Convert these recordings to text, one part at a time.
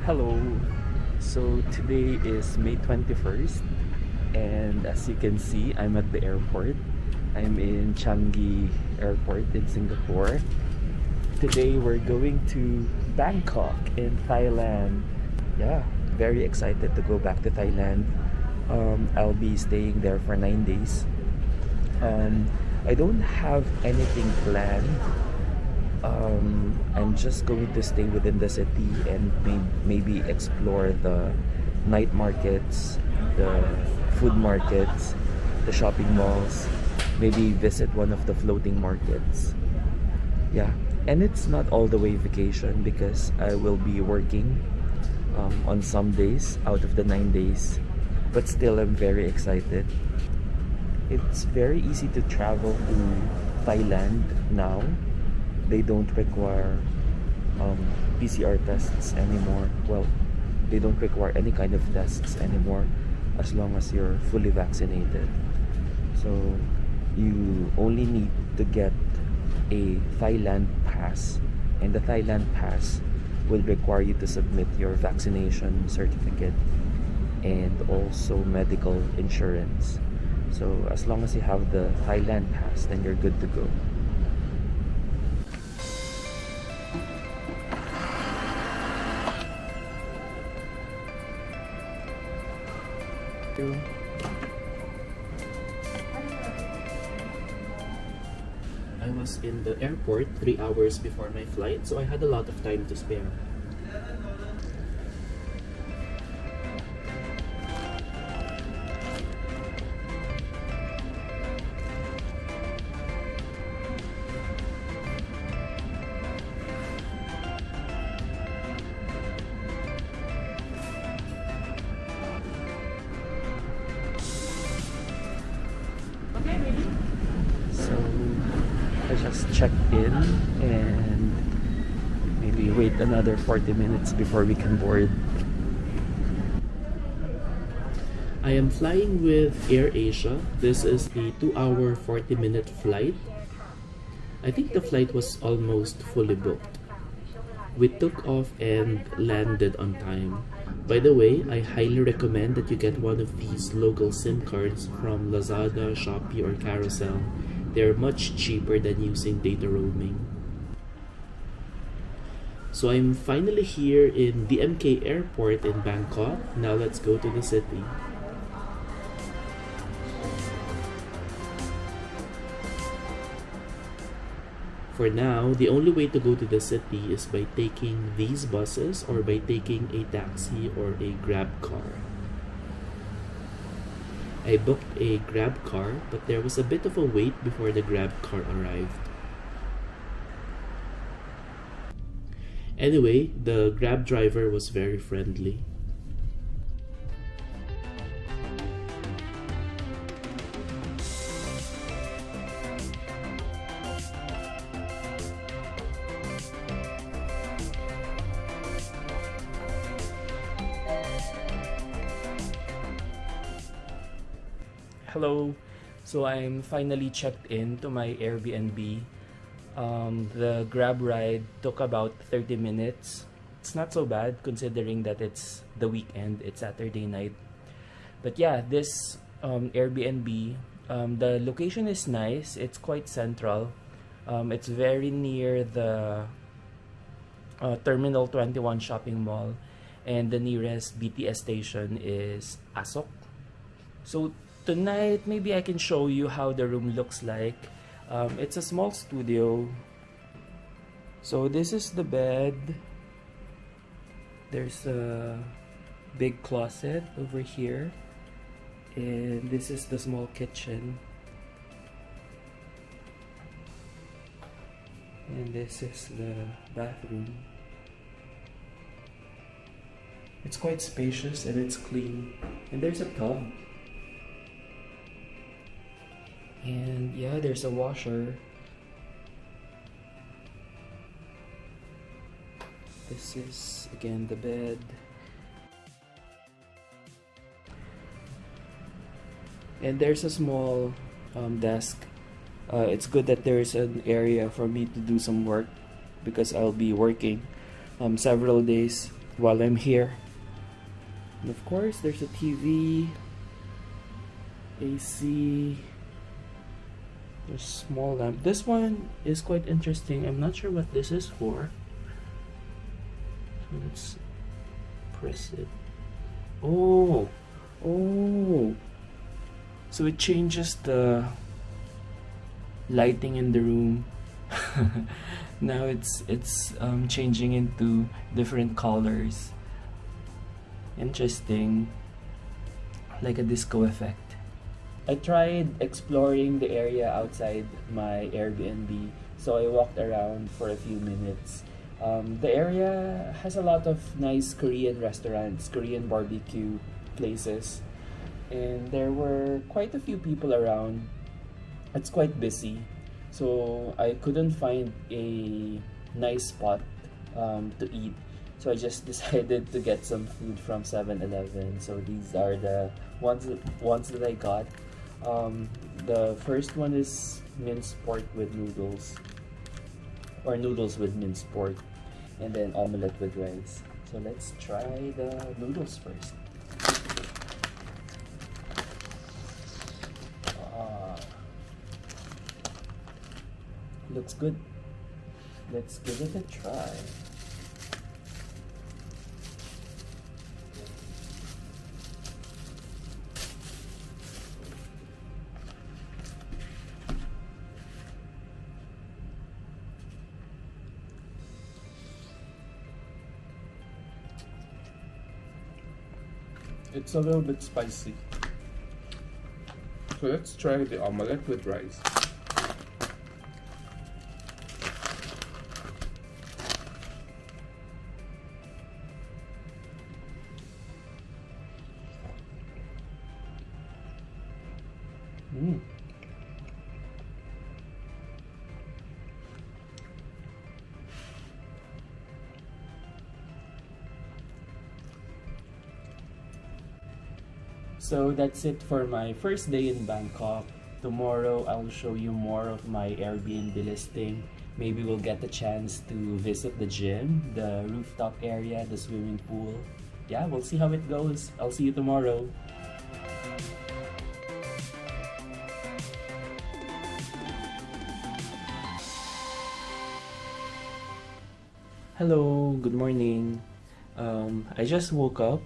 Hello. So today is May 21st, and as you can see, I'm at the airport. I'm in Changi Airport in Singapore. Today we're going to Bangkok in Thailand. Yeah, very excited to go back to Thailand. I'll be staying there for 9 days. I don't have anything planned. I'm just going to stay within the city and maybe explore the night markets, the food markets, the shopping malls, maybe visit one of the floating markets. Yeah, and it's not all the way vacation because I will be working on some days out of the 9 days, but still I'm very excited. It's very easy to travel to Thailand now. They don't require PCR tests anymore. Well, they don't require any kind of tests anymore as long as you're fully vaccinated. So you only need to get a Thailand Pass, and the Thailand Pass will require you to submit your vaccination certificate and also medical insurance. So as long as you have the Thailand Pass, then you're good to go. I was in the airport 3 hours before my flight, so I had a lot of time to spare. So I just checked in and maybe wait another 40 minutes before we can board. I am flying with AirAsia. This is a 2-hour 40-minute flight. I think the flight was almost fully booked. We took off and landed on time. By the way, I highly recommend that you get one of these local SIM cards from Lazada, Shopee, or Carousel. They're much cheaper than using data roaming. So I'm finally here in DMK Airport in Bangkok. Now let's go to the city. For now, the only way to go to the city is by taking these buses or by taking a taxi or a Grab car. I booked a Grab car, but there was a bit of a wait before the Grab car arrived. Anyway, the Grab driver was very friendly. Hello, so I'm finally checked in to my Airbnb. The Grab ride took about 30 minutes. It's not so bad considering that it's the weekend, it's Saturday night. But yeah, this Airbnb, the location is nice. It's quite central. It's very near the Terminal 21 shopping mall, and the nearest BTS station is Asok. So tonight, maybe I can show you how the room looks like. It's a small studio. So this is the bed. There's a big closet over here. And this is the small kitchen. And this is the bathroom. It's quite spacious and it's clean. And there's a tub. And yeah, there's a washer. This is again the bed. And there's a small desk. It's good that there's an area for me to do some work because I'll be working several days while I'm here. And of course, there's a TV, AC, there's small lamp. This one is quite interesting. I'm not sure what this is for. So let's press it. Oh, so it changes the lighting in the room. Now it's changing into different colors. Interesting, like a disco effect. I tried exploring the area outside my Airbnb, so I walked around for a few minutes. The area has a lot of nice Korean restaurants, Korean barbecue places, and there were quite a few people around. It's quite busy, so I couldn't find a nice spot to eat. So I just decided to get some food from 7-Eleven. So these are the ones that I got. The first one is minced pork with noodles, or noodles with minced pork, and then omelette with rice. So let's try the noodles first. Looks good. Let's give it a try. It's a little bit spicy. So let's try the omelette with rice. So that's it for my first day in Bangkok. Tomorrow I'll show you more of my Airbnb listing. Maybe we'll get the chance to visit the gym, the rooftop area, the swimming pool. Yeah, we'll see how it goes. I'll see you tomorrow. Hello, good morning. I just woke up.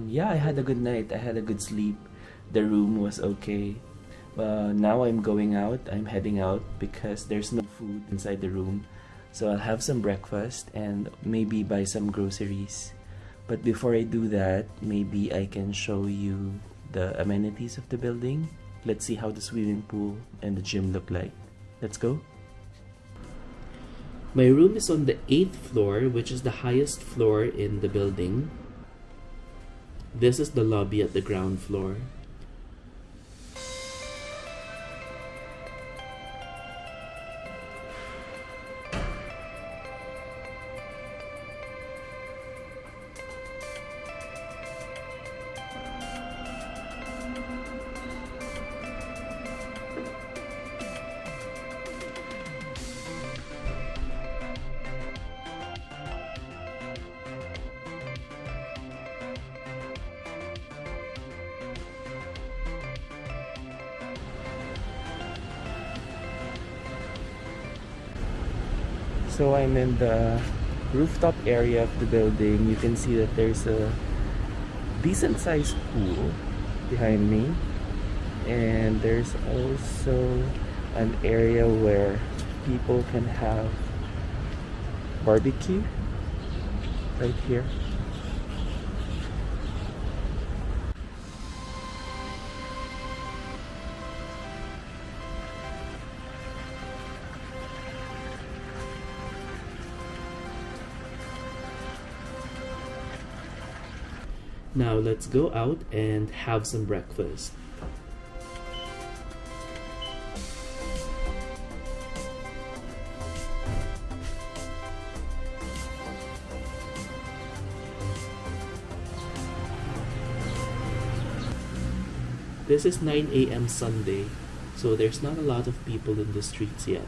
Yeah, I had a good night. I had a good sleep. The room was okay. Now I'm going out. I'm heading out because there's no food inside the room. So I'll have some breakfast and maybe buy some groceries. But before I do that, maybe I can show you the amenities of the building. Let's see how the swimming pool and the gym look like. Let's go. My room is on the 8th floor, which is the highest floor in the building. This is the lobby at the ground floor. So I'm in the rooftop area of the building. You can see that there's a decent sized pool behind me, and there's also an area where people can have barbecue right here. Now let's go out and have some breakfast. This is 9 a.m. Sunday, so there's not a lot of people in the streets yet.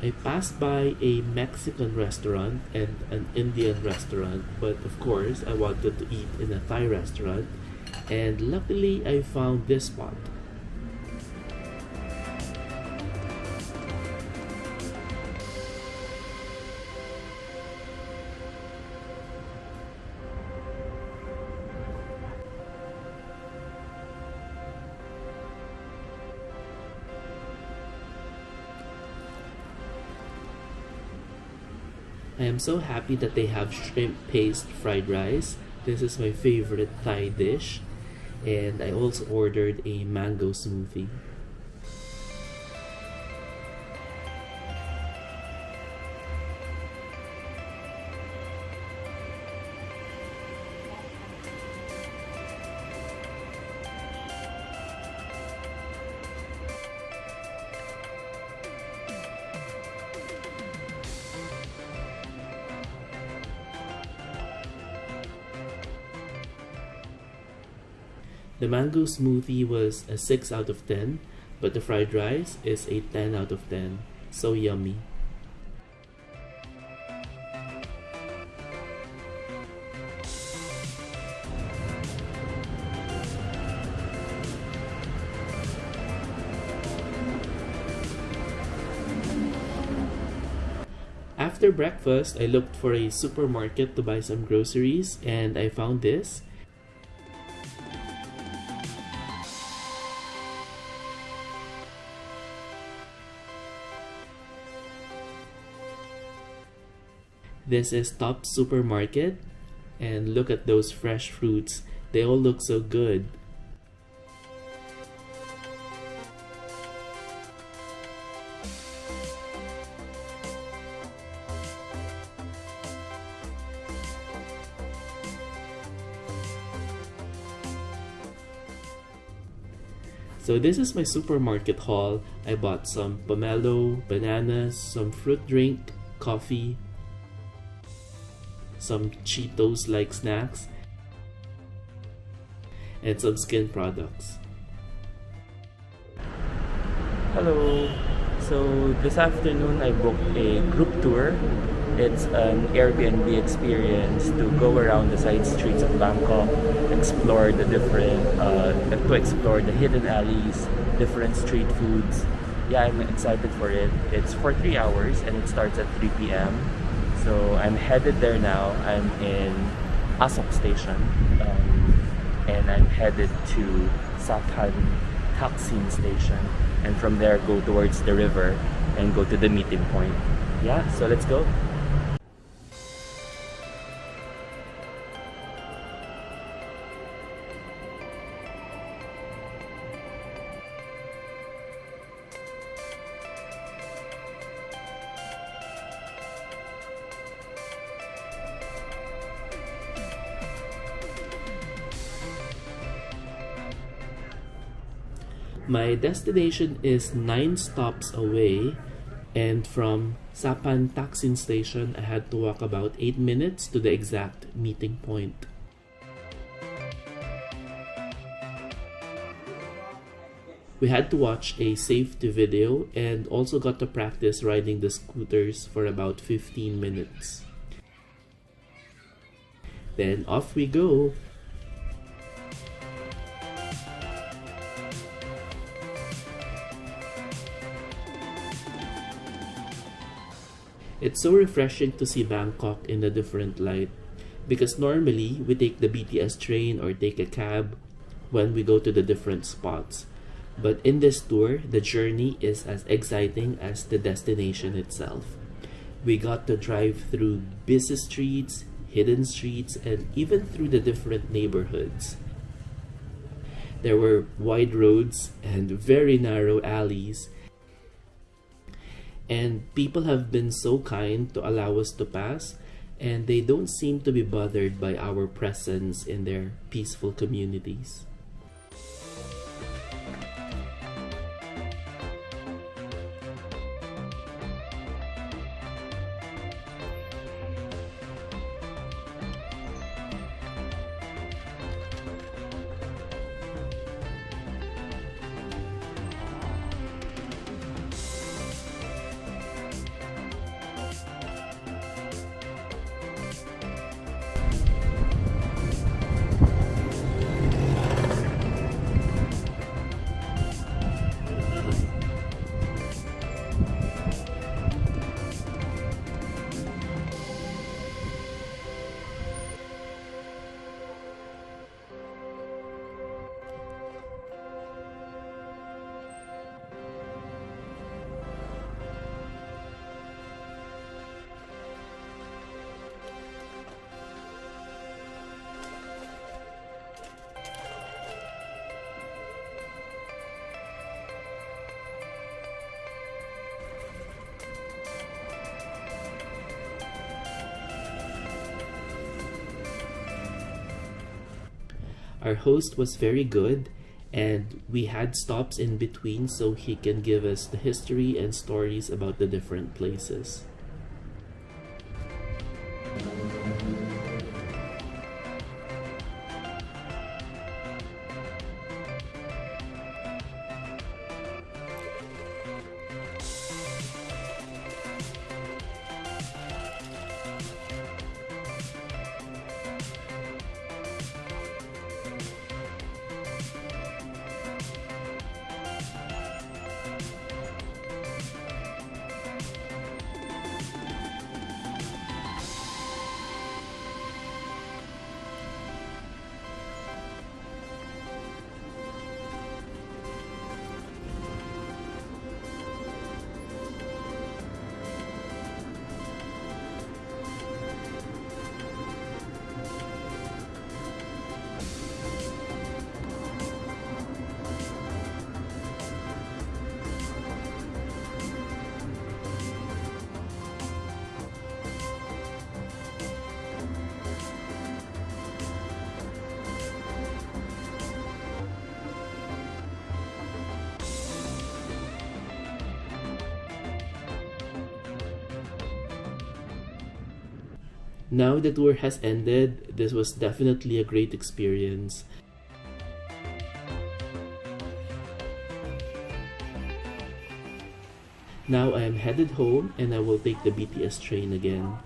I passed by a Mexican restaurant and an Indian restaurant, but of course I wanted to eat in a Thai restaurant, and luckily I found this spot. I am so happy that they have shrimp paste fried rice. This is my favorite Thai dish. And I also ordered a mango smoothie. The mango smoothie was a 6 out of 10, but the fried rice is a 10 out of 10. So yummy. After breakfast, I looked for a supermarket to buy some groceries, and I found this. This is Top Supermarket, and look at those fresh fruits. They all look so good. So this is my supermarket haul. I bought some pomelo, bananas, some fruit drink, coffee, some Cheetos-like snacks, and some skin products. Hello. So this afternoon I booked a group tour. It's an Airbnb experience to go around the side streets of Bangkok, explore the hidden alleys, different street foods. Yeah, I'm excited for it. It's for 3 hours and it starts at 3 p.m. So I'm headed there now. I'm in Asok Station, and I'm headed to Sathan Taksin Station, and from there go towards the river and go to the meeting point. Yeah, so let's go. My destination is 9 stops away, and from Sapan Taksin Station, I had to walk about 8 minutes to the exact meeting point. We had to watch a safety video and also got to practice riding the scooters for about 15 minutes. Then off we go. It's so refreshing to see Bangkok in a different light, because normally we take the BTS train or take a cab when we go to the different spots. But in this tour, the journey is as exciting as the destination itself. We got to drive through busy streets, hidden streets, and even through the different neighborhoods. There were wide roads and very narrow alleys, and people have been so kind to allow us to pass, and they don't seem to be bothered by our presence in their peaceful communities. Our host was very good, and we had stops in between so he can give us the history and stories about the different places. Now the tour has ended. This was definitely a great experience. Now I am headed home and I will take the BTS train again.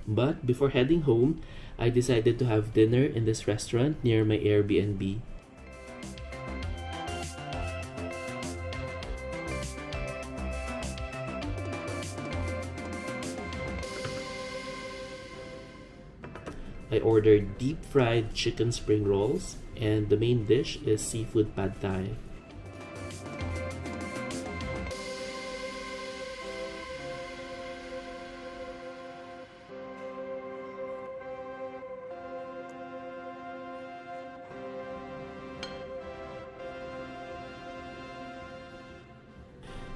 But before heading home, I decided to have dinner in this restaurant near my Airbnb. I ordered deep fried chicken spring rolls, and the main dish is seafood pad thai.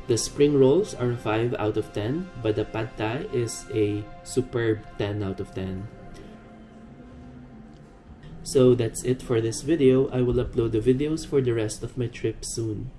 The spring rolls are a 5 out of 10, but the pad thai is a superb 10 out of 10. So that's it for this video. I will upload the videos for the rest of my trip soon.